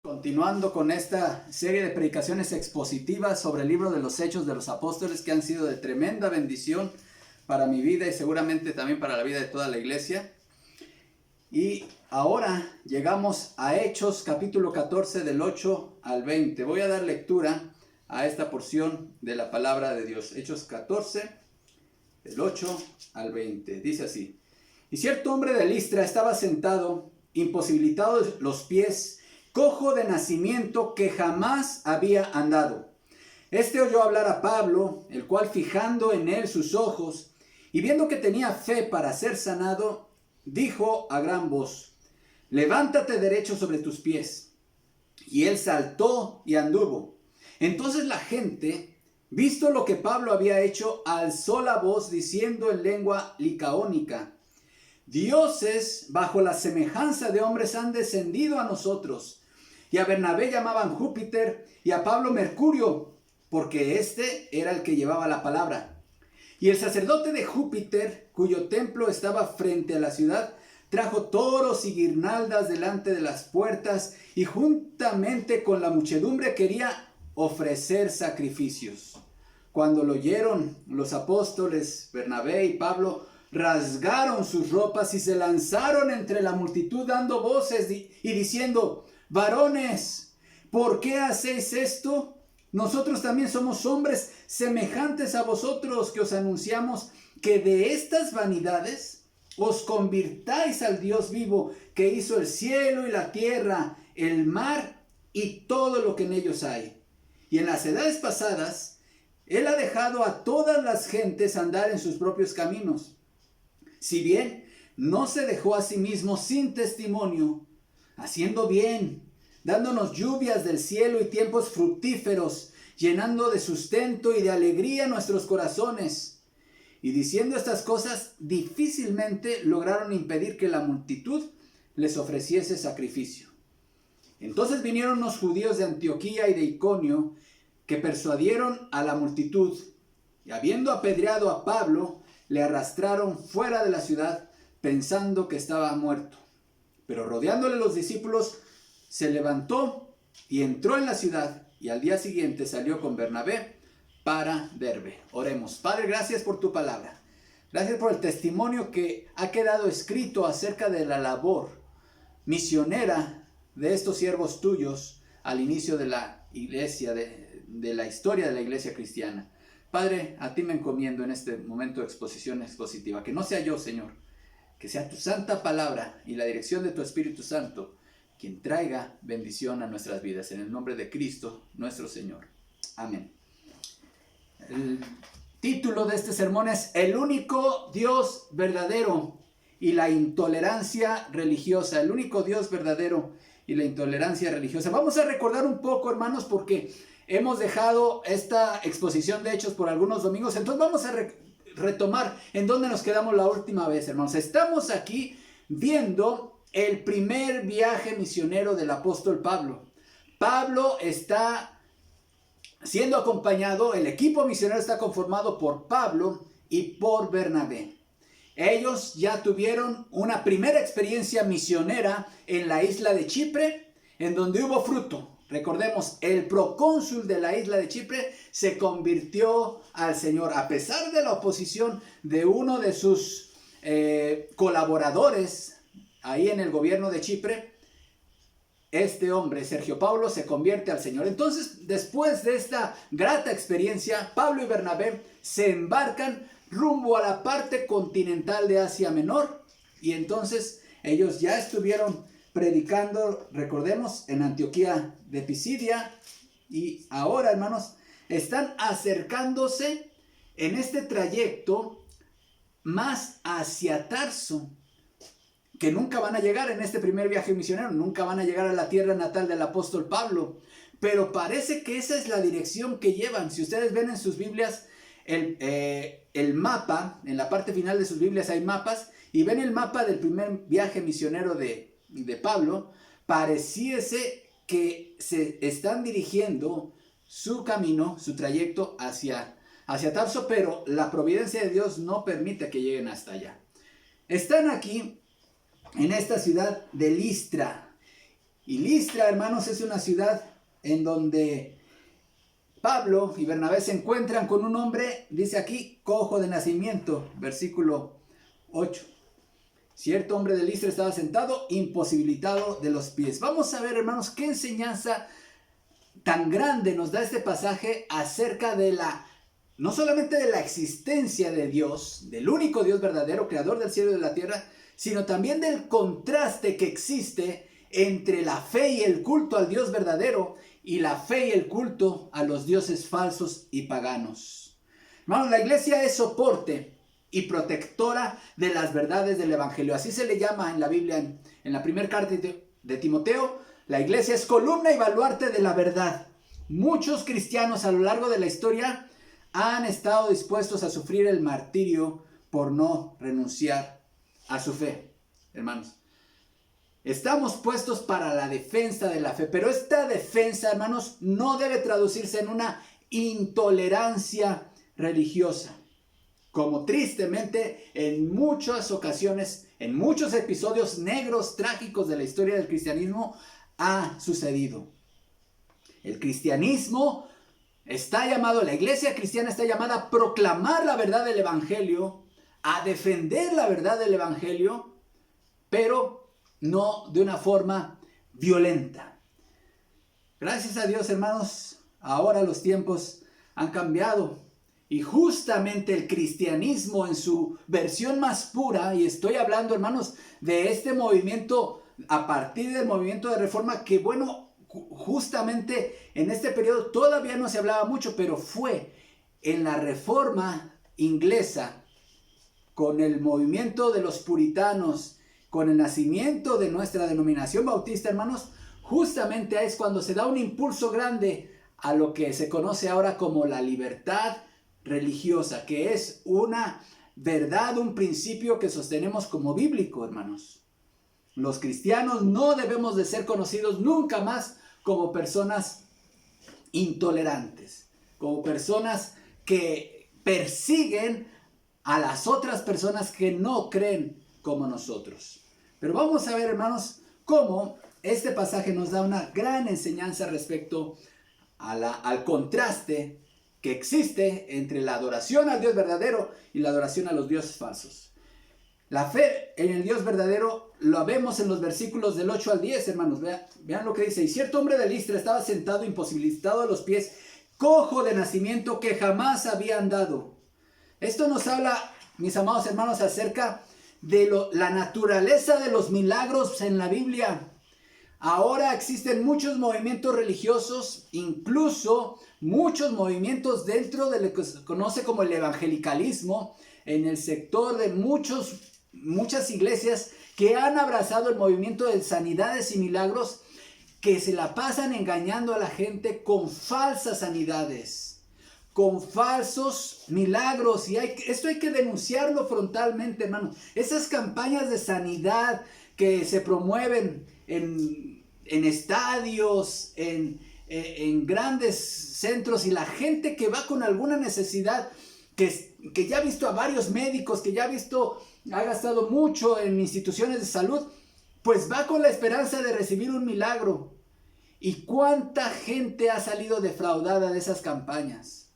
Continuando con esta serie de predicaciones expositivas sobre el libro de los Hechos de los Apóstoles, que han sido de tremenda bendición para mi vida y seguramente también para la vida de toda la iglesia. Y ahora llegamos a Hechos capítulo 14 del 8 al 20. Voy a dar lectura a esta porción de la palabra de Dios. Hechos 14 del 8 al 20. Dice así: Y cierto hombre de Listra estaba sentado, imposibilitado de los pies, cojo de nacimiento, que jamás había andado. Este oyó hablar a Pablo, el cual, fijando en él sus ojos y viendo que tenía fe para ser sanado, dijo a gran voz: levántate derecho sobre tus pies. Y él saltó y anduvo. Entonces la gente, visto lo que Pablo había hecho, alzó la voz diciendo en lengua licaónica: dioses bajo la semejanza de hombres han descendido a nosotros. Y a Bernabé llamaban Júpiter y a Pablo Mercurio, porque este era el que llevaba la palabra. Y el sacerdote de Júpiter, cuyo templo estaba frente a la ciudad, trajo toros y guirnaldas delante de las puertas, y juntamente con la muchedumbre quería ofrecer sacrificios. Cuando lo oyeron los apóstoles Bernabé y Pablo, rasgaron sus ropas y se lanzaron entre la multitud dando voces y diciendo: varones, ¿por qué hacéis esto? Nosotros también somos hombres semejantes a vosotros, que os anunciamos que de estas vanidades os convirtáis al Dios vivo, que hizo el cielo y la tierra, el mar y todo lo que en ellos hay. Y en las edades pasadas, Él ha dejado a todas las gentes andar en sus propios caminos. Si bien no se dejó a sí mismo sin testimonio, haciendo bien, dándonos lluvias del cielo y tiempos fructíferos, llenando de sustento y de alegría nuestros corazones. Y diciendo estas cosas, difícilmente lograron impedir que la multitud les ofreciese sacrificio. Entonces vinieron los judíos de Antioquía y de Iconio, que persuadieron a la multitud, y habiendo apedreado a Pablo, le arrastraron fuera de la ciudad, pensando que estaba muerto. Pero rodeándole los discípulos, se levantó y entró en la ciudad, y al día siguiente salió con Bernabé para Derbe. Oremos. Padre, gracias por tu palabra. Gracias por el testimonio que ha quedado escrito acerca de la labor misionera de estos siervos tuyos al inicio de la iglesia, de la historia de la iglesia cristiana. Padre, a ti me encomiendo en este momento de exposición expositiva. Que no sea yo, Señor, que sea tu santa palabra y la dirección de tu Espíritu Santo quien traiga bendición a nuestras vidas. En el nombre de Cristo, nuestro Señor. Amén. El título de este sermón es El único Dios verdadero y la intolerancia religiosa. El único Dios verdadero y la intolerancia religiosa. Vamos a recordar un poco, hermanos, porque hemos dejado esta exposición de Hechos por algunos domingos. Entonces vamos a retomar en donde nos quedamos la última vez, hermanos. Estamos aquí viendo el primer viaje misionero del apóstol Pablo. Pablo está siendo acompañado, el equipo misionero está conformado por Pablo y por Bernabé. Ellos ya tuvieron una primera experiencia misionera en la isla de Chipre, en donde hubo fruto. Recordemos, el procónsul de la isla de Chipre se convirtió al Señor, a pesar de la oposición de uno de sus colaboradores ahí en el gobierno de Chipre. Este hombre, Sergio Paulo, se convierte al Señor. Entonces, después de esta grata experiencia, Pablo y Bernabé se embarcan rumbo a la parte continental de Asia Menor. Y entonces ellos ya estuvieron predicando, recordemos, en Antioquía de Pisidia. Y ahora, hermanos, están acercándose en este trayecto más hacia Tarso, que nunca van a llegar en este primer viaje misionero, nunca van a llegar a la tierra natal del apóstol Pablo, pero parece que esa es la dirección que llevan. Si ustedes ven en sus Biblias el mapa, en la parte final de sus Biblias hay mapas, y ven el mapa del primer viaje misionero de Pablo, pareciese que se están dirigiendo su camino, su trayecto hacia Tarso, pero la providencia de Dios no permite que lleguen hasta allá. Están aquí en esta ciudad de Listra, Y Listra, hermanos, es una ciudad en donde Pablo y Bernabé se encuentran con un hombre, dice aquí, cojo de nacimiento, versículo 8. Cierto hombre de Listra estaba sentado, imposibilitado de los pies. Vamos a ver, hermanos, qué enseñanza tan grande nos da este pasaje acerca de no solamente de la existencia de Dios, del único Dios verdadero, creador del cielo y de la tierra, sino también del contraste que existe entre la fe y el culto al Dios verdadero y la fe y el culto a los dioses falsos y paganos. Hermanos, la iglesia es soporte y protectora de las verdades del evangelio. Así se le llama en la Biblia, en la primera carta de Timoteo. La iglesia es columna y baluarte de la verdad. Muchos cristianos a lo largo de la historia han estado dispuestos a sufrir el martirio por no renunciar a su fe. Hermanos, estamos puestos para la defensa de la fe, pero esta defensa, hermanos, no debe traducirse en una intolerancia religiosa, como tristemente en muchas ocasiones, en muchos episodios negros, trágicos de la historia del cristianismo ha sucedido. El cristianismo está llamado, la iglesia cristiana está llamada a proclamar la verdad del evangelio, a defender la verdad del evangelio, pero no de una forma violenta. Gracias a Dios, hermanos, ahora los tiempos han cambiado. Y justamente el cristianismo en su versión más pura, y estoy hablando, hermanos, de este movimiento, a partir del movimiento de reforma, que bueno, justamente en este periodo todavía no se hablaba mucho, pero fue en la reforma inglesa, con el movimiento de los puritanos, con el nacimiento de nuestra denominación bautista, hermanos, justamente es cuando se da un impulso grande a lo que se conoce ahora como la libertad religiosa, que es una verdad, un principio que sostenemos como bíblico, hermanos. Los cristianos no debemos de ser conocidos nunca más como personas intolerantes, como personas que persiguen a las otras personas que no creen como nosotros. Pero vamos a ver, hermanos, cómo este pasaje nos da una gran enseñanza respecto al contraste que existe entre la adoración al Dios verdadero y la adoración a los dioses falsos. La fe en el Dios verdadero lo vemos en los versículos del 8 al 10, hermanos. Vean lo que dice. Y cierto hombre de Listra estaba sentado, imposibilitado de los pies, cojo de nacimiento, que jamás había andado. Esto nos habla, mis amados hermanos, acerca de la naturaleza de los milagros en la Biblia. Ahora existen muchos movimientos religiosos, incluso muchos movimientos dentro de lo que se conoce como el evangelicalismo, en el sector de muchas iglesias que han abrazado el movimiento de sanidades y milagros, que se la pasan engañando a la gente con falsas sanidades, con falsos milagros. Y esto hay que denunciarlo frontalmente, hermano. Esas campañas de sanidad que se promueven en estadios, en grandes centros, y la gente que va con alguna necesidad, que ya ha visto a varios médicos, que ya ha gastado mucho en instituciones de salud, pues va con la esperanza de recibir un milagro. ¿Y cuánta gente ha salido defraudada de esas campañas?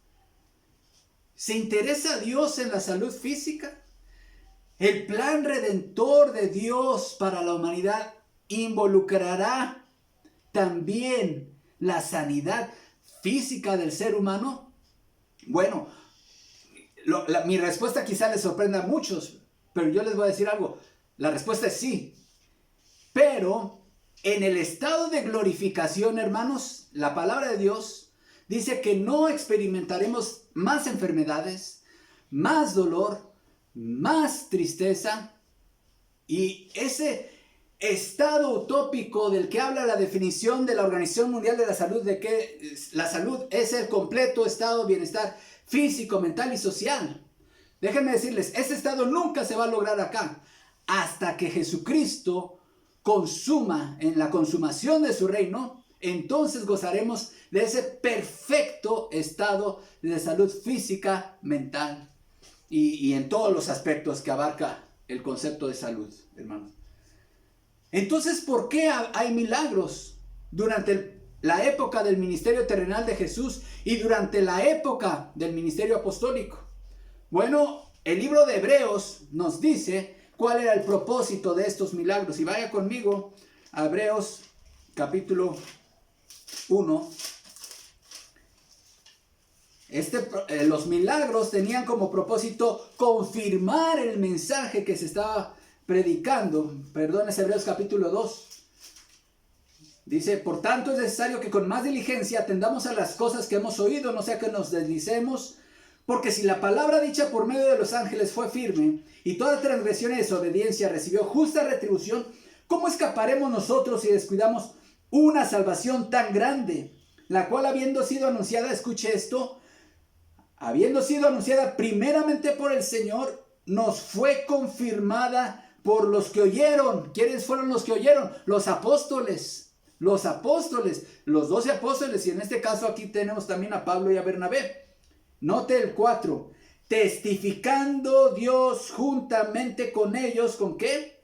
¿Se interesa Dios en la salud física? El plan redentor de Dios para la humanidad involucrará también la sanidad física del ser humano. Bueno, mi respuesta quizá les sorprenda a muchos, pero yo les voy a decir algo. La respuesta es sí. Pero en el estado de glorificación, hermanos, la palabra de Dios dice que no experimentaremos más enfermedades, más dolor, más tristeza. Y ese estado utópico del que habla la definición de la Organización Mundial de la Salud, de que la salud es el completo estado de bienestar físico, mental y social. Déjenme decirles, ese estado nunca se va a lograr acá, hasta que Jesucristo consuma, en la consumación de su reino, entonces gozaremos de ese perfecto estado de salud física, mental y en todos los aspectos que abarca el concepto de salud, hermanos. Entonces, ¿por qué hay milagros durante la época del ministerio terrenal de Jesús y durante la época del ministerio apostólico? Bueno, el libro de Hebreos nos dice cuál era el propósito de estos milagros. Y vaya conmigo a Hebreos capítulo 1. Los milagros tenían como propósito confirmar el mensaje que se estaba predicando. Perdón, es Hebreos capítulo 2. Dice, por tanto es necesario que con más diligencia atendamos a las cosas que hemos oído, no sea que nos deslicemos, porque si la palabra dicha por medio de los ángeles fue firme, y toda transgresión y desobediencia recibió justa retribución, ¿cómo escaparemos nosotros si descuidamos una salvación tan grande, la cual habiendo sido anunciada, escuche esto, habiendo sido anunciada primeramente por el Señor, nos fue confirmada por los que oyeron? ¿Quiénes fueron los que oyeron? Los apóstoles, los 12 apóstoles, y en este caso aquí tenemos también a Pablo y a Bernabé. Note el 4, testificando Dios juntamente con ellos, ¿con qué?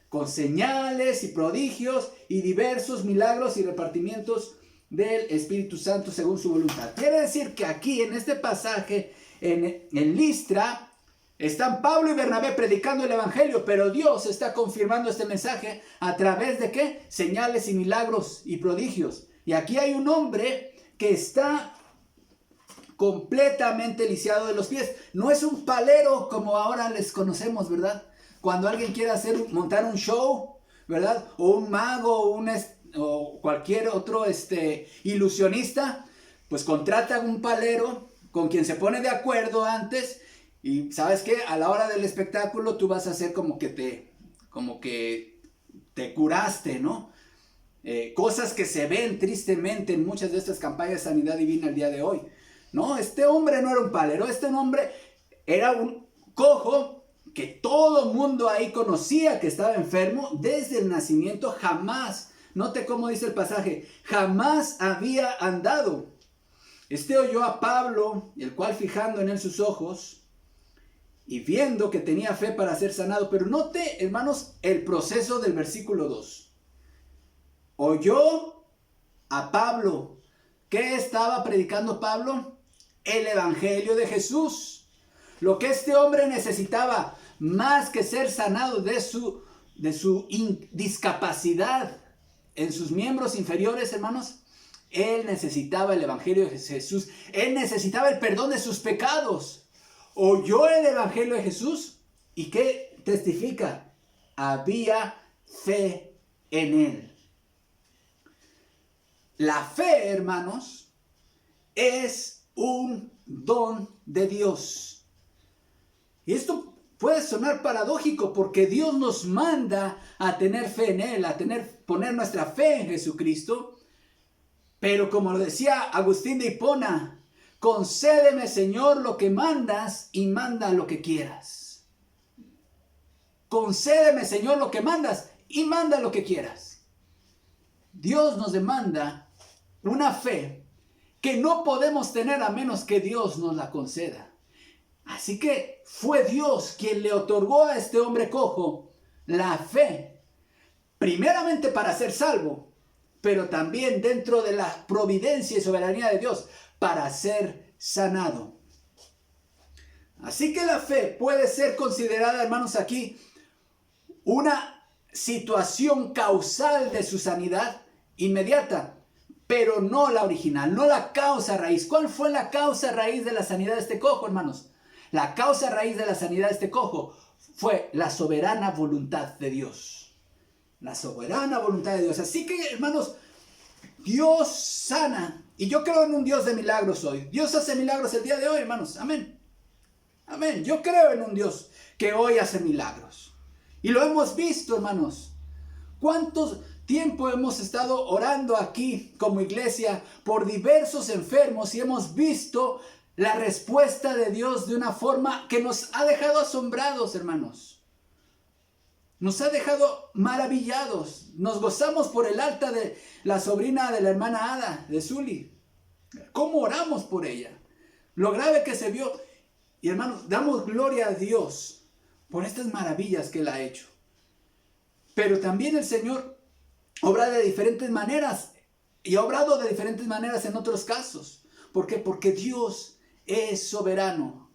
Con señales y prodigios y diversos milagros y repartimientos del Espíritu Santo según su voluntad. Quiere decir que aquí en este pasaje, en Listra, están Pablo y Bernabé predicando el evangelio, pero Dios está confirmando este mensaje a través de ¿qué? Señales y milagros y prodigios. Y aquí hay un hombre que está completamente lisiado de los pies. No es un palero como ahora les conocemos, ¿verdad? Cuando alguien quiere montar un show, ¿verdad? O un mago, o cualquier otro ilusionista, pues contratan un palero con quien se pone de acuerdo antes, y ¿sabes qué? A la hora del espectáculo tú vas a hacer como que te curaste, ¿no? Cosas que se ven tristemente en muchas de estas campañas de sanidad divina el día de hoy. No, este hombre no era un palero, este hombre era un cojo que todo mundo ahí conocía que estaba enfermo desde el nacimiento. Jamás, note cómo dice el pasaje, jamás había andado. Oyó a Pablo, el cual fijando en él sus ojos y viendo que tenía fe para ser sanado. Pero note, hermanos, el proceso del versículo 2. Oyó a Pablo. ¿Qué estaba predicando Pablo? El evangelio de Jesús. Lo que este hombre necesitaba, más que ser sanado de su discapacidad en sus miembros inferiores, hermanos, él necesitaba el evangelio de Jesús. Él necesitaba el perdón de sus pecados. Oyó el evangelio de Jesús y ¿qué testifica? Había fe en él. La fe, hermanos, es un don de Dios. Y esto puede sonar paradójico porque Dios nos manda a tener fe en Él, poner nuestra fe en Jesucristo. Pero como lo decía Agustín de Hipona, concédeme, Señor, lo que mandas y manda lo que quieras. Concédeme, Señor, lo que mandas y manda lo que quieras. Dios nos demanda una fe que no podemos tener a menos que Dios nos la conceda. Así que fue Dios quien le otorgó a este hombre cojo la fe, primeramente para ser salvo, pero también dentro de la providencia y soberanía de Dios para ser sanado. Así que la fe puede ser considerada, hermanos, aquí una situación causal de su sanidad inmediata, pero no la original, no la causa raíz. ¿Cuál fue la causa raíz de la sanidad de este cojo, hermanos? La causa raíz de la sanidad de este cojo fue la soberana voluntad de Dios. La soberana voluntad de Dios. Así que, hermanos, Dios sana. Y yo creo en un Dios de milagros hoy. Dios hace milagros el día de hoy, hermanos. Amén. Amén. Yo creo en un Dios que hoy hace milagros. Y lo hemos visto, hermanos. ¿Cuántos tiempo hemos estado orando aquí como iglesia por diversos enfermos y hemos visto la respuesta de Dios de una forma que nos ha dejado asombrados, hermanos? Nos ha dejado maravillados. Nos gozamos por el alta de la sobrina de la hermana Ada, de Zuli. ¿Cómo oramos por ella? Lo grave que se vio. Y hermanos, damos gloria a Dios por estas maravillas que Él ha hecho. Pero también el Señor obra de diferentes maneras y ha obrado de diferentes maneras en otros casos. ¿Por qué? Porque Dios es soberano.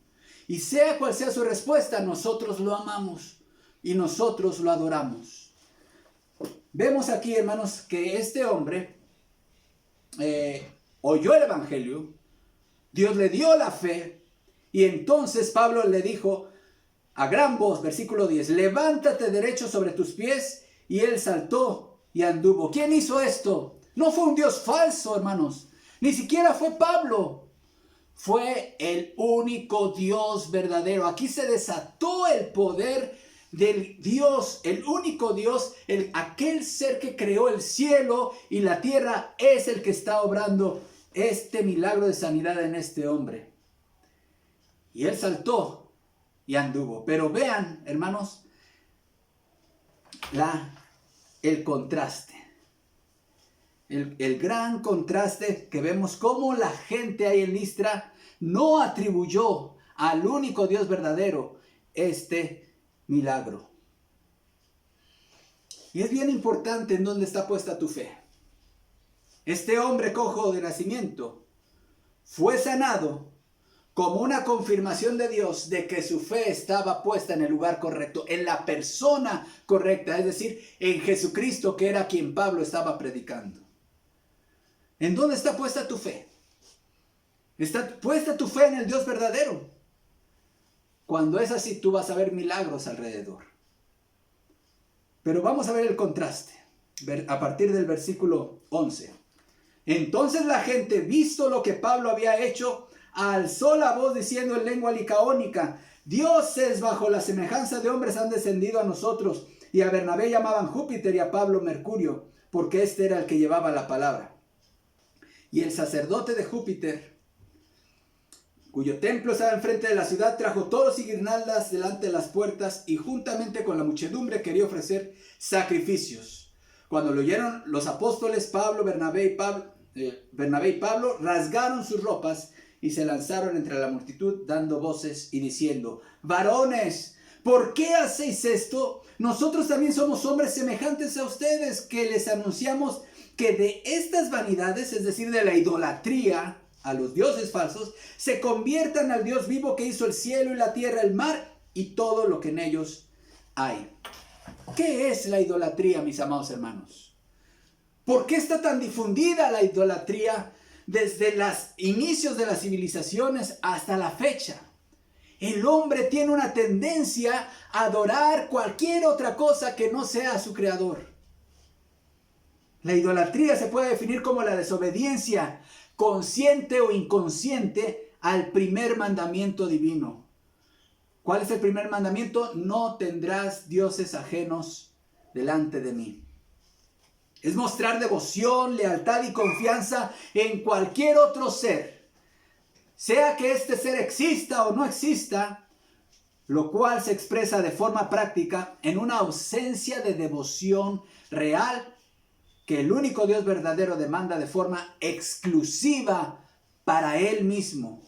Y sea cual sea su respuesta, nosotros lo amamos y nosotros lo adoramos. Vemos aquí, hermanos, que este hombre oyó el evangelio, Dios le dio la fe, y entonces Pablo le dijo a gran voz, versículo 10, levántate derecho sobre tus pies, y él saltó y anduvo. ¿Quién hizo esto? No fue un Dios falso, hermanos, ni siquiera fue Pablo, fue el único Dios verdadero. Aquí se desató el poder del Dios, el único Dios, aquel ser que creó el cielo y la tierra, es el que está obrando este milagro de sanidad en este hombre. Y él saltó y anduvo. Pero vean, hermanos, el contraste. El gran contraste que vemos, cómo la gente ahí en Listra no atribuyó al único Dios verdadero este milagro. Y es bien importante en dónde está puesta tu fe. Este hombre cojo de nacimiento fue sanado como una confirmación de Dios de que su fe estaba puesta en el lugar correcto, en la persona correcta, es decir, en Jesucristo, que era quien Pablo estaba predicando. ¿En dónde está puesta tu fe? Está puesta tu fe en el Dios verdadero. Cuando es así, tú vas a ver milagros alrededor. Pero vamos a ver el contraste, a partir del versículo 11. Entonces la gente, visto lo que Pablo había hecho, alzó la voz diciendo en lengua licaónica, dioses bajo la semejanza de hombres han descendido a nosotros. Y a Bernabé llamaban Júpiter y a Pablo Mercurio, porque este era el que llevaba la palabra. Y el sacerdote de Júpiter, cuyo templo estaba enfrente de la ciudad, trajo toros y guirnaldas delante de las puertas y juntamente con la muchedumbre quería ofrecer sacrificios. Cuando lo oyeron los apóstoles, Bernabé y Pablo rasgaron sus ropas y se lanzaron entre la multitud dando voces y diciendo, varones, ¿por qué hacéis esto? Nosotros también somos hombres semejantes a ustedes, que les anunciamos que de estas vanidades, es decir, de la idolatría a los dioses falsos, se conviertan al Dios vivo que hizo el cielo y la tierra, el mar y todo lo que en ellos hay. ¿Qué es la idolatría, mis amados hermanos? ¿Por qué está tan difundida la idolatría desde los inicios de las civilizaciones hasta la fecha? El hombre tiene una tendencia a adorar cualquier otra cosa que no sea su creador. La idolatría se puede definir como la desobediencia consciente o inconsciente al primer mandamiento divino. ¿Cuál es el primer mandamiento? No tendrás dioses ajenos delante de mí. Es mostrar devoción, lealtad y confianza en cualquier otro ser, sea que este ser exista o no exista, lo cual se expresa de forma práctica en una ausencia de devoción real que el único Dios verdadero demanda de forma exclusiva para Él mismo.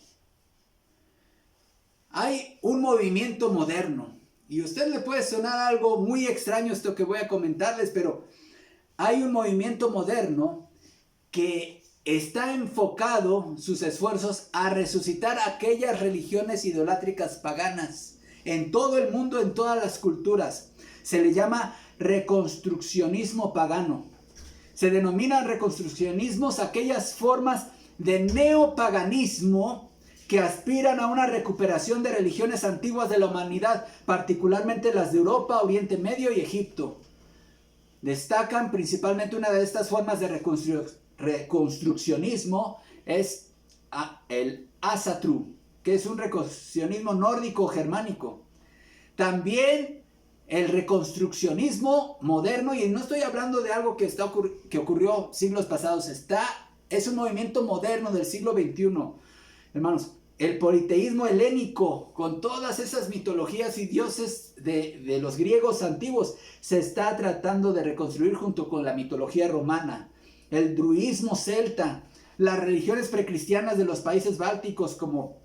Hay un movimiento moderno, y a usted le puede sonar algo muy extraño esto que voy a comentarles, pero hay un movimiento moderno que está enfocado sus esfuerzos a resucitar aquellas religiones idolátricas paganas en todo el mundo, en todas las culturas. Se le llama reconstruccionismo pagano. Se denominan reconstruccionismos aquellas formas de neopaganismo que aspiran a una recuperación de religiones antiguas de la humanidad, particularmente las de Europa, Oriente Medio y Egipto. Destacan principalmente una de estas formas de reconstruccionismo es el Asatru, que es un reconstruccionismo nórdico germánico. También el reconstruccionismo moderno, y no estoy hablando de algo que ocurrió siglos pasados, es un movimiento moderno del siglo XXI. Hermanos, el politeísmo helénico, con todas esas mitologías y dioses de los griegos antiguos, se está tratando de reconstruir junto con la mitología romana. El druidismo celta, las religiones precristianas de los países bálticos como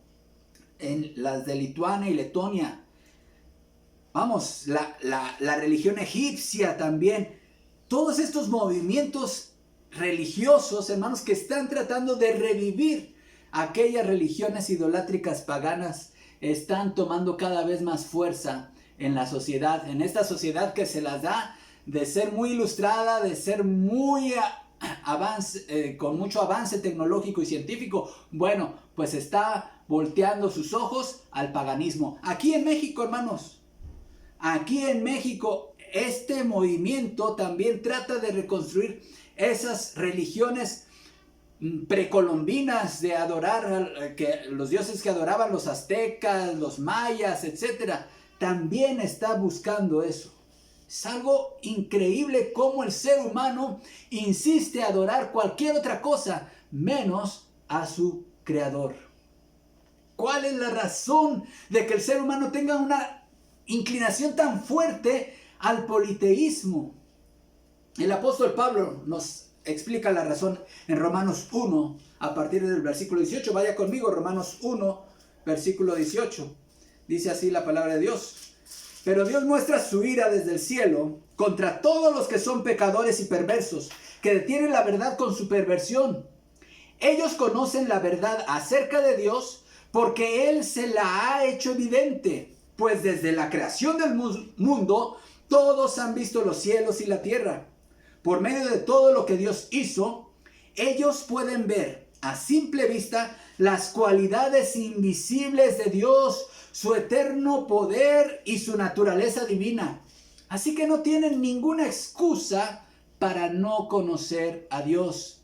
en las de Lituania y Letonia, vamos, la religión egipcia también. Todos estos movimientos religiosos, hermanos, que están tratando de revivir aquellas religiones idolátricas paganas, están tomando cada vez más fuerza en la sociedad, en esta sociedad que se las da de ser muy ilustrada, de ser muy con mucho avance tecnológico y científico. Bueno, pues está volteando sus ojos al paganismo. Aquí en México, hermanos, aquí en México, este movimiento también trata de reconstruir esas religiones precolombinas de adorar los dioses que adoraban los aztecas, los mayas, etcétera. También está buscando eso. Es algo increíble cómo el ser humano insiste a adorar cualquier otra cosa menos a su creador. ¿Cuál es la razón de que el ser humano tenga una inclinación tan fuerte al politeísmo? El apóstol Pablo nos explica la razón en Romanos 1, a partir del versículo 18. Vaya conmigo, Romanos 1, versículo 18. Dice así la palabra de Dios. Pero Dios muestra su ira desde el cielo contra todos los que son pecadores y perversos, que detienen la verdad con su perversión. Ellos conocen la verdad acerca de Dios porque Él se la ha hecho evidente, pues desde la creación del mundo todos han visto los cielos y la tierra. Por medio de todo lo que Dios hizo, ellos pueden ver a simple vista las cualidades invisibles de Dios, su eterno poder y su naturaleza divina. Así que no tienen ninguna excusa para no conocer a Dios.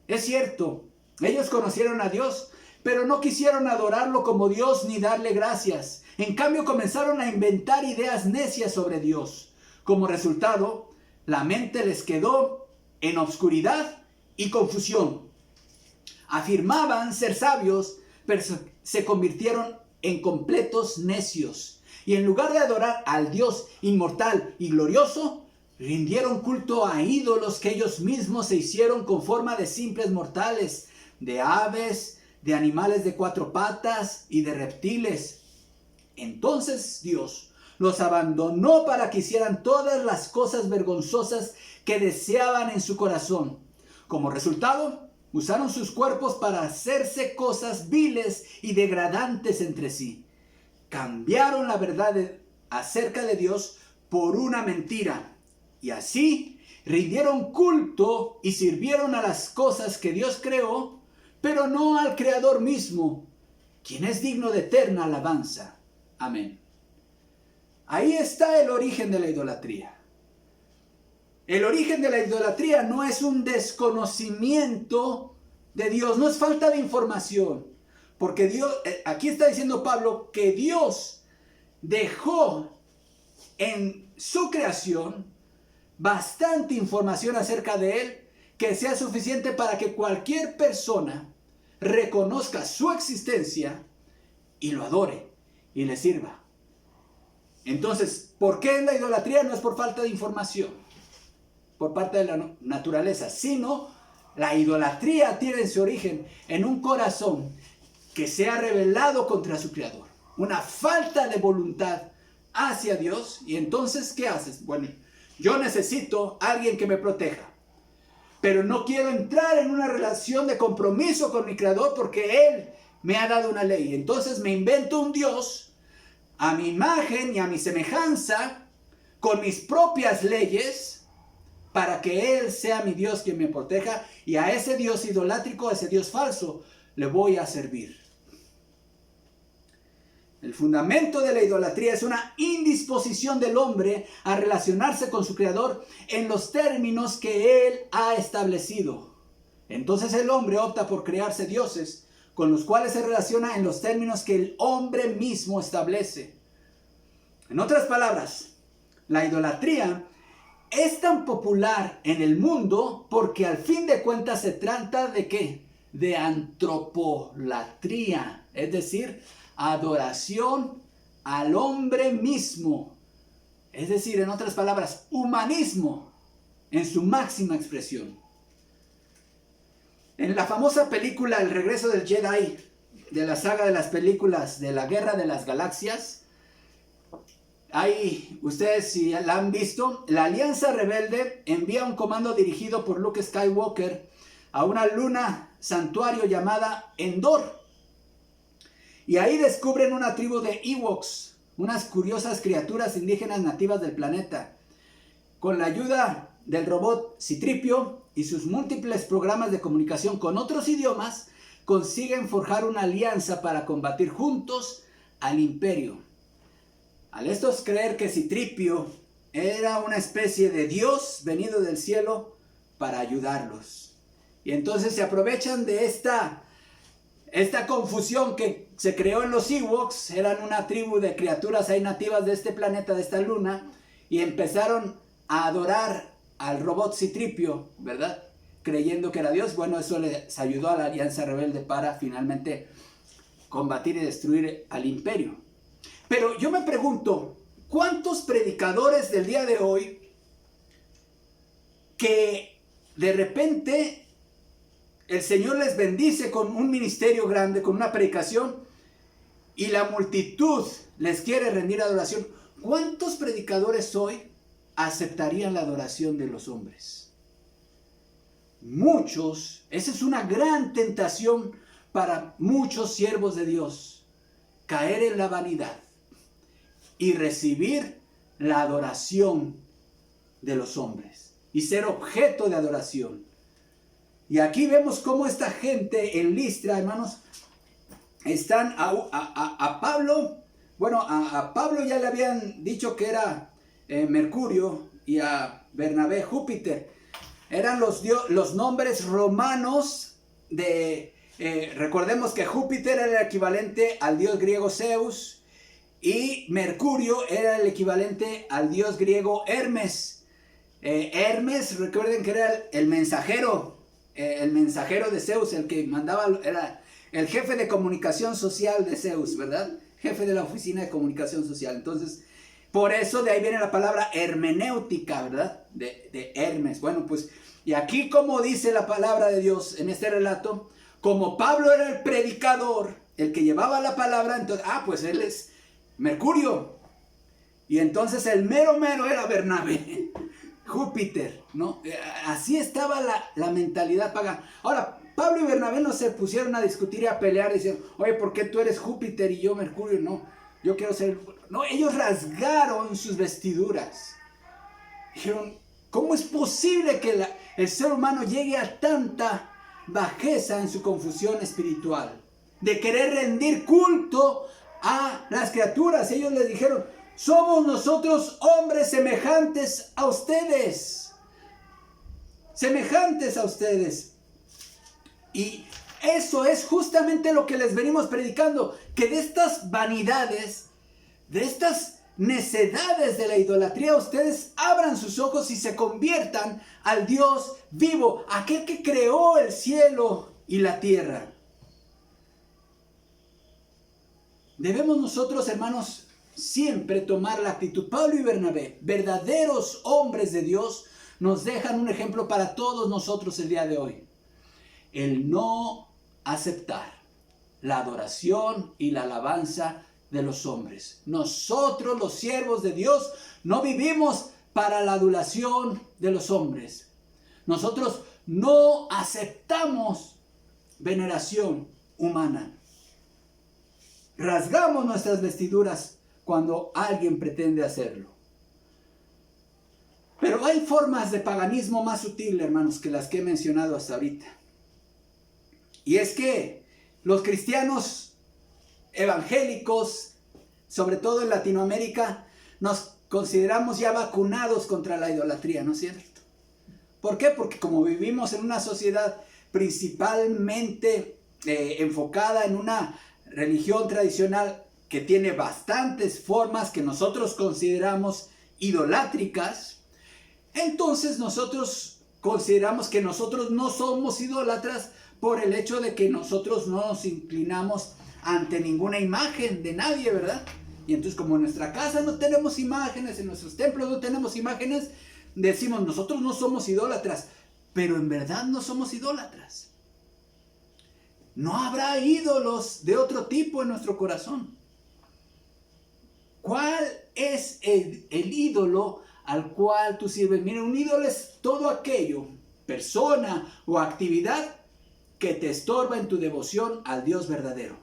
Es cierto, ellos conocieron a Dios, pero no quisieron adorarlo como Dios ni darle gracias. En cambio, comenzaron a inventar ideas necias sobre Dios. Como resultado, la mente les quedó en obscuridad y confusión. Afirmaban ser sabios, pero se convirtieron en completos necios. Y en lugar de adorar al Dios inmortal y glorioso, rindieron culto a ídolos que ellos mismos se hicieron con forma de simples mortales, de aves, de animales de cuatro patas y de reptiles. Entonces Dios los abandonó para que hicieran todas las cosas vergonzosas que deseaban en su corazón. Como resultado, usaron sus cuerpos para hacerse cosas viles y degradantes entre sí. Cambiaron la verdad acerca de Dios por una mentira. Y así rindieron culto y sirvieron a las cosas que Dios creó, pero no al Creador mismo, quien es digno de eterna alabanza. Amén. Ahí está el origen de la idolatría. El origen de la idolatría no es un desconocimiento de Dios, no es falta de información. Porque Dios, aquí está diciendo Pablo que Dios dejó en su creación bastante información acerca de Él que sea suficiente para que cualquier persona reconozca su existencia y lo adore y le sirva. Entonces, ¿por qué la idolatría? No es por falta de información por parte de la naturaleza, sino la idolatría tiene su origen en un corazón que se ha rebelado contra su creador, una falta de voluntad hacia Dios. Y entonces, ¿qué haces? Bueno, yo necesito a alguien que me proteja, pero no quiero entrar en una relación de compromiso con mi creador porque Él me ha dado una ley. Entonces me invento un Dios a mi imagen y a mi semejanza, con mis propias leyes, para que Él sea mi Dios quien me proteja, y a ese Dios idolátrico, a ese Dios falso, le voy a servir. El fundamento de la idolatría es una indisposición del hombre a relacionarse con su creador en los términos que Él ha establecido. Entonces el hombre opta por crearse dioses con los cuales se relaciona en los términos que el hombre mismo establece. En otras palabras, la idolatría es tan popular en el mundo porque al fin de cuentas se trata de ¿qué? De antropolatría, es decir, adoración al hombre mismo. Es decir, en otras palabras, humanismo en su máxima expresión. En la famosa película El regreso del Jedi, de la saga de las películas de la Guerra de las Galaxias, Ahí, ustedes si la han visto, la Alianza Rebelde envía un comando dirigido por Luke Skywalker a una luna santuario llamada Endor. Y ahí descubren una tribu de Ewoks, unas curiosas criaturas indígenas nativas del planeta. Con la ayuda del robot C-3PO y sus múltiples programas de comunicación con otros idiomas, consiguen forjar una alianza para combatir juntos al Imperio. Al estos creer que C-3PO era una especie de Dios venido del cielo para ayudarlos. Y entonces se aprovechan de esta confusión que se creó en los Ewoks. Eran una tribu de criaturas ahí nativas de este planeta, de esta luna, y empezaron a adorar al robot C-3PO, ¿verdad? Creyendo que era Dios. Bueno, eso les ayudó a la Alianza Rebelde para finalmente combatir y destruir al Imperio. Pero yo me pregunto, ¿cuántos predicadores del día de hoy que de repente el Señor les bendice con un ministerio grande, con una predicación, y la multitud les quiere rendir adoración? ¿Cuántos predicadores hoy aceptarían la adoración de los hombres? Muchos. Esa es una gran tentación para muchos siervos de Dios, caer en la vanidad y recibir la adoración de los hombres y ser objeto de adoración. Y aquí vemos cómo esta gente en Listra, hermanos, están a Pablo. Bueno, a Pablo ya le habían dicho que era Mercurio, y a Bernabé Júpiter. Eran los nombres romanos de... recordemos que Júpiter era el equivalente al dios griego Zeus, y Mercurio era el equivalente al dios griego Hermes. Hermes, recuerden que era el mensajero de Zeus, el que mandaba, era el jefe de comunicación social de Zeus, ¿verdad? Jefe de la oficina de comunicación social. Entonces, por eso de ahí viene la palabra hermenéutica, ¿verdad? De Hermes. Bueno, pues, y aquí como dice la palabra de Dios en este relato, como Pablo era el predicador, el que llevaba la palabra, entonces, pues él es Mercurio. Y entonces el mero era Bernabé, Júpiter, ¿no? Así estaba la mentalidad pagana. Ahora, Pablo y Bernabé no se pusieron a discutir y a pelear, diciendo, oye, ¿por qué tú eres Júpiter y yo Mercurio? No, yo quiero ser... No, ellos rasgaron sus vestiduras. Dijeron, ¿cómo es posible que el ser humano llegue a tanta bajeza en su confusión espiritual? De querer rendir culto a las criaturas. Ellos les dijeron, somos nosotros hombres semejantes a ustedes. Semejantes a ustedes. Y eso es justamente lo que les venimos predicando, que de estas vanidades, de estas necedades de la idolatría, ustedes abran sus ojos y se conviertan al Dios vivo, aquel que creó el cielo y la tierra. Debemos nosotros, hermanos, siempre tomar la actitud. Pablo y Bernabé, verdaderos hombres de Dios, nos dejan un ejemplo para todos nosotros el día de hoy. El no aceptar la adoración y la alabanza de los hombres. Nosotros, los siervos de Dios, no vivimos para la adulación de los hombres. Nosotros no aceptamos veneración humana. Rasgamos nuestras vestiduras cuando alguien pretende hacerlo. Pero hay formas de paganismo más sutil, hermanos, que las que he mencionado hasta ahorita. Y es que los cristianos evangélicos, sobre todo en Latinoamérica, nos consideramos ya vacunados contra la idolatría, ¿no es cierto? ¿Por qué? Porque como vivimos en una sociedad principalmente enfocada en una religión tradicional que tiene bastantes formas que nosotros consideramos idolátricas, entonces nosotros consideramos que nosotros no somos idólatras por el hecho de que nosotros no nos inclinamos ante ninguna imagen de nadie, ¿verdad? Y entonces como en nuestra casa no tenemos imágenes, en nuestros templos no tenemos imágenes, decimos nosotros no somos idólatras, pero en verdad no somos idólatras. No habrá ídolos de otro tipo en nuestro corazón. ¿Cuál es el ídolo al cual tú sirves? Mira, un ídolo es todo aquello, persona o actividad que te estorba en tu devoción al Dios verdadero,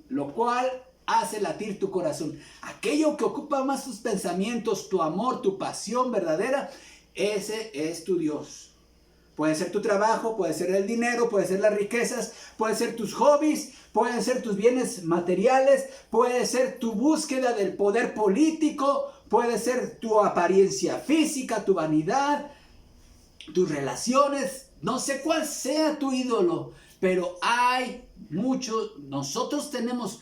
lo cual hace latir tu corazón. Aquello que ocupa más tus pensamientos, tu amor, tu pasión verdadera, ese es tu Dios. Puede ser tu trabajo, puede ser el dinero, puede ser las riquezas, puede ser tus hobbies, pueden ser tus bienes materiales, puede ser tu búsqueda del poder político, puede ser tu apariencia física, tu vanidad, tus relaciones, no sé cuál sea tu ídolo, pero hay mucho, nosotros tenemos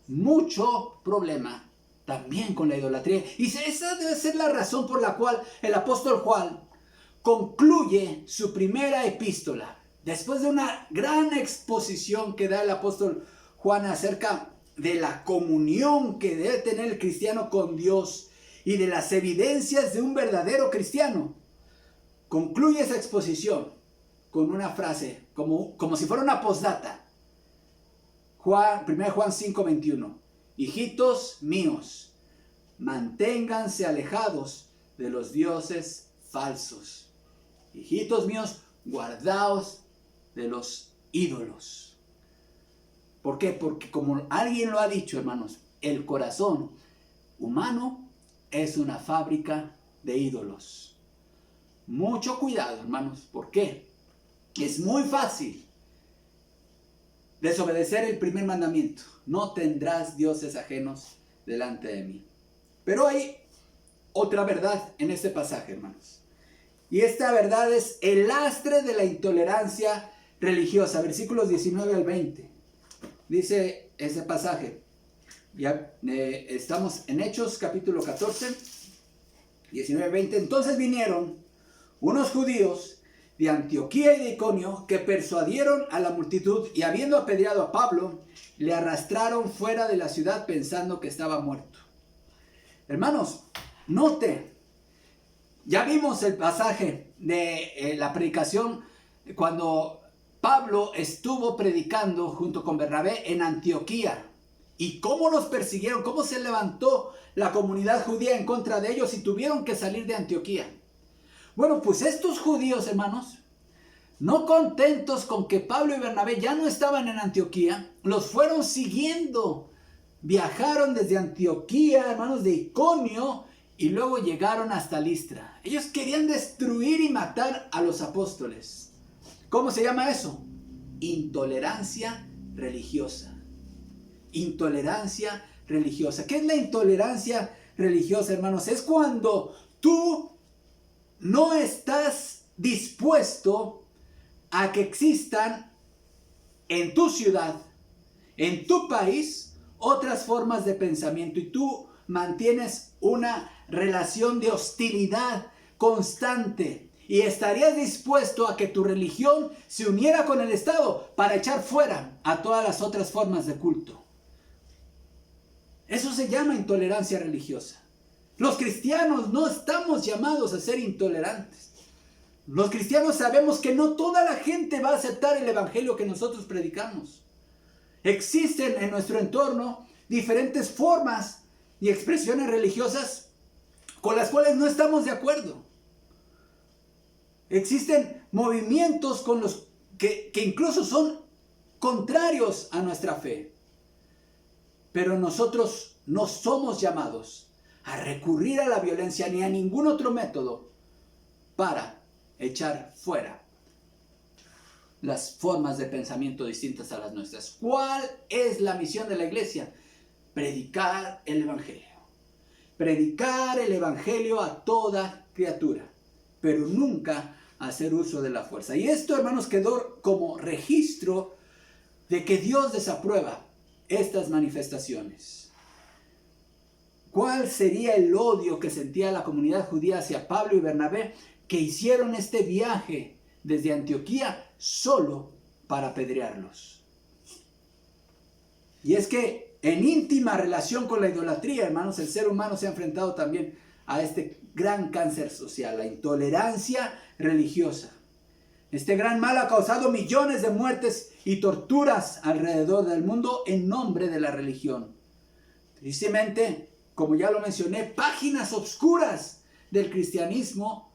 mucho problema también con la idolatría. Y esa debe ser la razón por la cual el apóstol Juan concluye su primera epístola, después de una gran exposición que da el apóstol Juan acerca de la comunión que debe tener el cristiano con Dios y de las evidencias de un verdadero cristiano. Concluye esa exposición con una frase, como si fuera una postdata. 1 Juan 5:21. Hijitos míos, manténganse alejados de los dioses falsos. Hijitos míos, guardaos de los ídolos. ¿Por qué? Porque como alguien lo ha dicho, hermanos, el corazón humano es una fábrica de ídolos. Mucho cuidado, hermanos. ¿Por qué? Es muy fácil desobedecer el primer mandamiento. No tendrás dioses ajenos delante de mí. Pero hay otra verdad en este pasaje, hermanos. Y esta verdad es el lastre de la intolerancia religiosa. Versículos 19 al 20. Dice ese pasaje. Ya estamos en Hechos capítulo 14, 19, 20. Entonces vinieron unos judíos de Antioquía y de Iconio que persuadieron a la multitud y habiendo apedreado a Pablo, le arrastraron fuera de la ciudad pensando que estaba muerto. Hermanos, note, ya vimos el pasaje de la predicación cuando Pablo estuvo predicando junto con Bernabé en Antioquía. Y cómo los persiguieron, cómo se levantó la comunidad judía en contra de ellos y tuvieron que salir de Antioquía. Bueno, pues estos judíos, hermanos, no contentos con que Pablo y Bernabé ya no estaban en Antioquía, los fueron siguiendo. Viajaron desde Antioquía, hermanos, de Iconio, y luego llegaron hasta Listra. Ellos querían destruir y matar a los apóstoles. ¿Cómo se llama eso? Intolerancia religiosa. Intolerancia religiosa. ¿Qué es la intolerancia religiosa, hermanos? Es cuando tú no estás dispuesto a que existan en tu ciudad, en tu país, otras formas de pensamiento y tú mantienes una relación de hostilidad constante y estarías dispuesto a que tu religión se uniera con el Estado para echar fuera a todas las otras formas de culto. Eso se llama intolerancia religiosa. Los cristianos no estamos llamados a ser intolerantes. Los cristianos sabemos que no toda la gente va a aceptar el evangelio que nosotros predicamos. Existen en nuestro entorno diferentes formas y expresiones religiosas con las cuales no estamos de acuerdo. Existen movimientos con los que incluso son contrarios a nuestra fe. Pero nosotros no somos llamados a recurrir a la violencia ni a ningún otro método para echar fuera las formas de pensamiento distintas a las nuestras. ¿Cuál es la misión de la iglesia? Predicar el evangelio. Predicar el evangelio a toda criatura, pero nunca hacer uso de la fuerza. Y esto, hermanos, quedó como registro de que Dios desaprueba estas manifestaciones. ¿Cuál sería el odio que sentía la comunidad judía hacia Pablo y Bernabé, que hicieron este viaje desde Antioquía solo para apedrearlos? Y es que en íntima relación con la idolatría, hermanos, el ser humano se ha enfrentado también a este gran cáncer social, la intolerancia religiosa. Este gran mal ha causado millones de muertes y torturas alrededor del mundo en nombre de la religión. Tristemente, como ya lo mencioné, páginas oscuras del cristianismo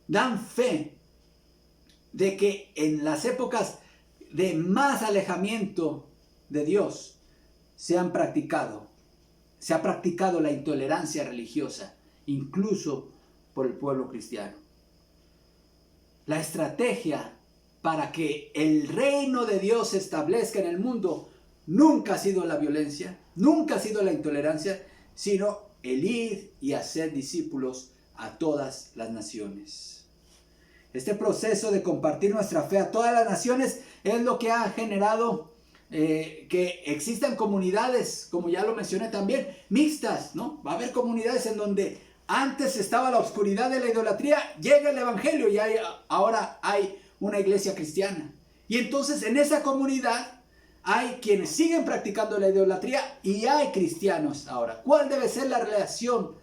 dan fe de que en las épocas de más alejamiento de Dios se ha practicado la intolerancia religiosa, incluso por el pueblo cristiano. La estrategia para que el reino de Dios se establezca en el mundo nunca ha sido la violencia, nunca ha sido la intolerancia, sino el ir y hacer discípulos a todas las naciones. Este proceso de compartir nuestra fe a todas las naciones es lo que ha generado que existan comunidades, como ya lo mencioné también, mixtas, ¿no? Va a haber comunidades en donde antes estaba la oscuridad de la idolatría, llega el evangelio y ahora hay una iglesia cristiana. Y entonces en esa comunidad hay quienes siguen practicando la idolatría y hay cristianos ahora. ¿Cuál debe ser la relación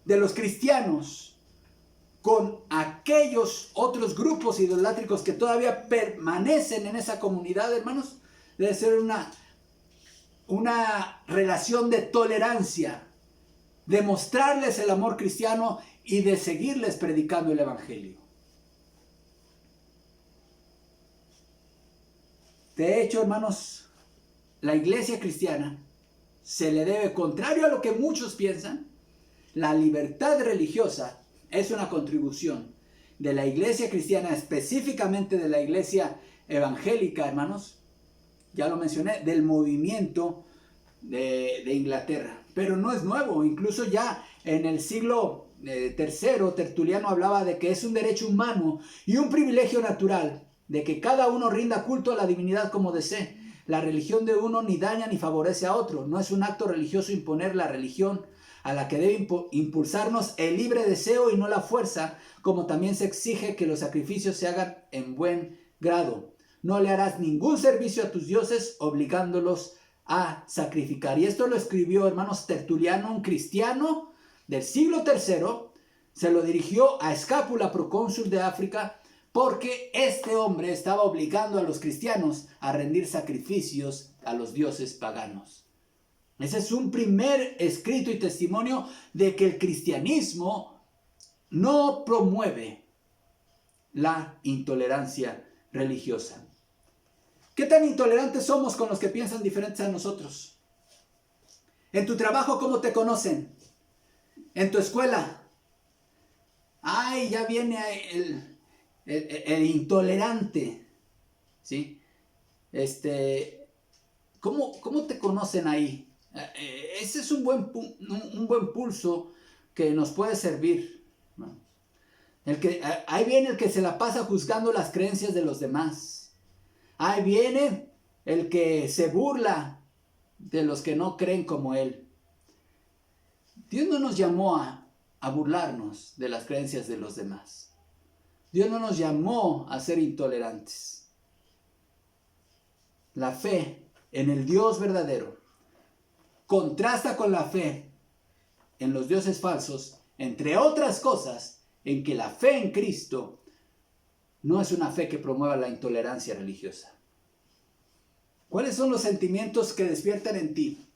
de los cristianos con aquellos otros grupos idolátricos que todavía permanecen en esa comunidad, hermanos? Debe ser una relación de tolerancia, de mostrarles el amor cristiano y de seguirles predicando el evangelio. De hecho, hermanos, la iglesia cristiana se le debe, contrario a lo que muchos piensan, la libertad religiosa es una contribución de la iglesia cristiana, específicamente de la iglesia evangélica, hermanos, ya lo mencioné, del movimiento de Inglaterra. Pero no es nuevo, incluso ya en el siglo III, Tertuliano hablaba de que es un derecho humano y un privilegio natural de que cada uno rinda culto a la divinidad como desee. La religión de uno ni daña ni favorece a otro. No es un acto religioso imponer la religión a la que debe impulsarnos el libre deseo y no la fuerza, como también se exige que los sacrificios se hagan en buen grado. No le harás ningún servicio a tus dioses obligándolos a sacrificar. Y esto lo escribió, hermanos, Tertuliano, un cristiano del siglo III, se lo dirigió a Escápula, procónsul de África, porque este hombre estaba obligando a los cristianos a rendir sacrificios a los dioses paganos. Ese es un primer escrito y testimonio de que el cristianismo no promueve la intolerancia religiosa. ¿Qué tan intolerantes somos con los que piensan diferentes a nosotros? En tu trabajo, ¿cómo te conocen? En tu escuela. Ay, ya viene el intolerante. ¿Sí? ¿Cómo te conocen ahí? Ese es un buen pulso que nos puede servir, ¿no? Ahí viene el que se la pasa juzgando las creencias de los demás. Ahí viene el que se burla de los que no creen como él. Dios no nos llamó a burlarnos de las creencias de los demás. Dios no nos llamó a ser intolerantes. La fe en el Dios verdadero contrasta con la fe en los dioses falsos, entre otras cosas, en que la fe en Cristo no es una fe que promueva la intolerancia religiosa. ¿Cuáles son los sentimientos que despiertan en ti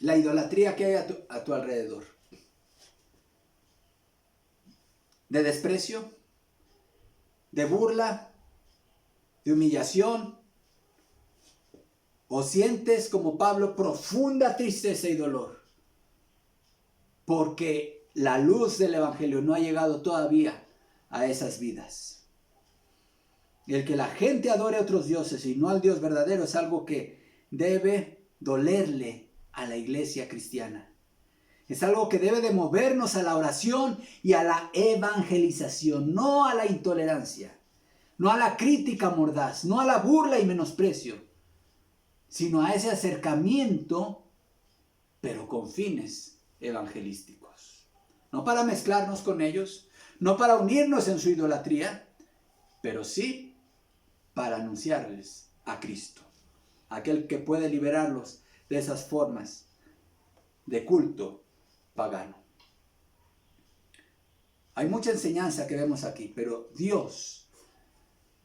la idolatría que hay a tu alrededor? ¿De desprecio? ¿De burla? ¿De humillación? ¿O sientes, como Pablo, profunda tristeza y dolor porque la luz del evangelio no ha llegado todavía a esas vidas? El que la gente adore a otros dioses y no al Dios verdadero es algo que debe dolerle a la iglesia cristiana. Es algo que debe de movernos a la oración y a la evangelización, no a la intolerancia, no a la crítica mordaz, no a la burla y menosprecio, sino a ese acercamiento, pero con fines evangelísticos. No para mezclarnos con ellos, no para unirnos en su idolatría, pero sí para anunciarles a Cristo, aquel que puede liberarlos de esas formas de culto pagano. Hay mucha enseñanza que vemos aquí, pero Dios,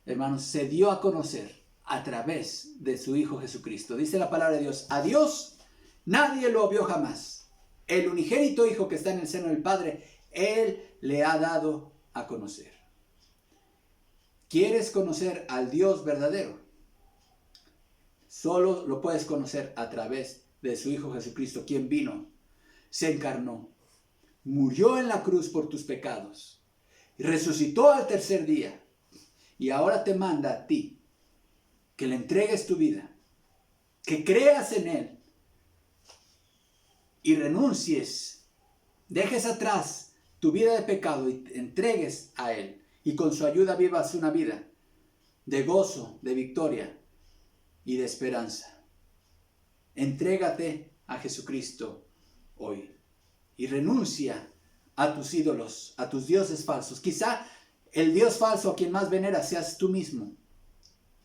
hermanos, se dio a conocer a través de su Hijo Jesucristo. Dice la palabra de Dios: a Dios Nadie lo vio jamás. El unigénito Hijo que está en el seno del Padre, Él le ha dado a conocer. ¿Quieres conocer al Dios verdadero? Solo lo puedes conocer a través de su Hijo Jesucristo, quien vino, se encarnó, murió en la cruz por tus pecados, y resucitó al tercer día, y ahora te manda a ti que le entregues tu vida, que creas en Él, y renuncies, dejes atrás tu vida de pecado y te entregues a Él, y con su ayuda vivas una vida de gozo, de victoria y de esperanza. Entrégate a Jesucristo hoy y renuncia a tus ídolos, a tus dioses falsos. Quizá el Dios falso a quien más veneras seas tú mismo.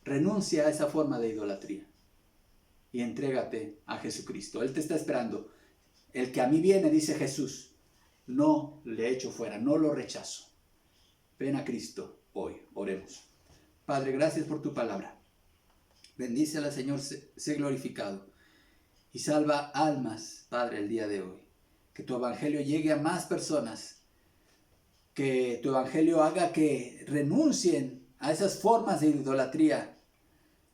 Renuncia a esa forma de idolatría y entrégate a Jesucristo. Él te está esperando. El que a mí viene, dice Jesús, no le echo fuera, no lo rechazo. Ven a Cristo hoy, oremos. Padre, gracias por tu palabra. Bendícela, Señor, sé glorificado. Y salva almas, Padre, el día de hoy. Que tu evangelio llegue a más personas. Que tu evangelio haga que renuncien a esas formas de idolatría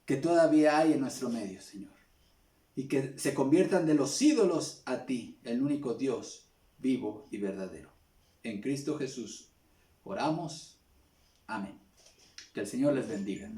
que todavía hay en nuestro medio, Señor. Y que se conviertan de los ídolos a ti, el único Dios vivo y verdadero. En Cristo Jesús oramos. Amén. Que el Señor les bendiga.